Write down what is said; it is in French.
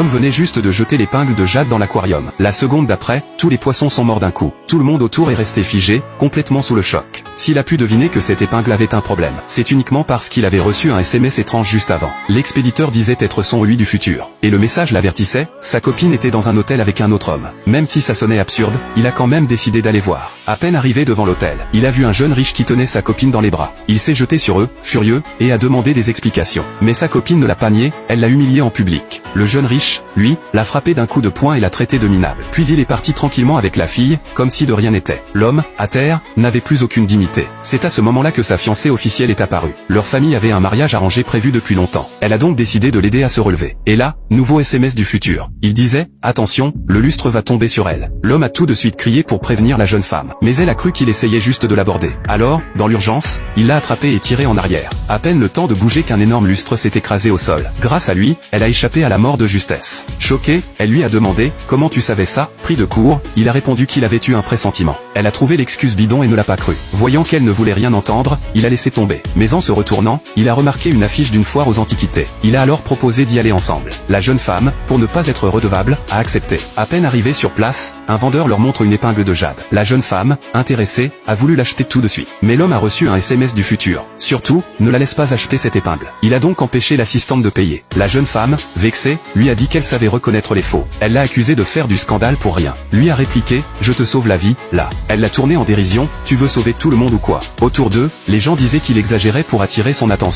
L'homme venait juste de jeter l'épingle de Jade dans l'aquarium. La seconde d'après, tous les poissons sont morts d'un coup. Tout le monde autour est resté figé, complètement sous le choc. S'il a pu deviner que cette épingle avait un problème, c'est uniquement parce qu'il avait reçu un SMS étrange juste avant. L'expéditeur disait être son lui du futur. Et le message l'avertissait, sa copine était dans un hôtel avec un autre homme. Même si ça sonnait absurde, il a quand même décidé d'aller voir. À peine arrivé devant l'hôtel, il a vu un jeune riche qui tenait sa copine dans les bras. Il s'est jeté sur eux, furieux, et a demandé des explications. Mais sa copine ne l'a pas nié, elle l'a humilié en public. Le jeune riche, lui, l'a frappé d'un coup de poing et l'a traité de minable. Puis il est parti tranquillement avec la fille, comme si de rien n'était. L'homme, à terre, n'avait plus aucune dignité. C'est à ce moment-là que sa fiancée officielle est apparue. Leur famille avait un mariage arrangé prévu depuis longtemps. Elle a donc décidé de l'aider à se relever. Et là, nouveau SMS du futur. Il disait, attention, le lustre va tomber sur elle. L'homme a tout de suite crié pour prévenir la jeune femme. Mais elle a cru qu'il essayait juste de l'aborder. Alors, dans l'urgence, il l'a attrapée et tiré en arrière. À peine le temps de bouger qu'un énorme lustre s'est écrasé au sol. Grâce à lui, elle a échappé à la mort de justesse. Choquée, elle lui a demandé, comment tu savais ça? Pris de court, il a répondu qu'il avait eu un pressentiment. Elle a trouvé l'excuse bidon et ne l'a pas cru. Voyant qu'elle ne voulait rien entendre, il a laissé tomber. Mais en se retournant, il a remarqué une affiche d'une foire aux antiquités. Il a alors proposé d'y aller ensemble. La jeune femme, pour ne pas être redevable, a accepté. À peine arrivée sur place, un vendeur leur montre une épingle de Jade. La jeune femme, intéressée, a voulu l'acheter tout de suite. Mais l'homme a reçu un SMS du futur. Surtout, ne la laisse pas acheter cette épingle. Il a donc empêché l'assistante de payer. La jeune femme, vexée, lui a dit qu'elle savait reconnaître les faux. Elle l'a accusé de faire du scandale pour rien. Lui a répliqué, je te sauve la vie, là. Elle l'a tourné en dérision, tu veux sauver tout le monde ou quoi? Autour d'eux, les gens disaient qu'il exagérait pour attirer son attention.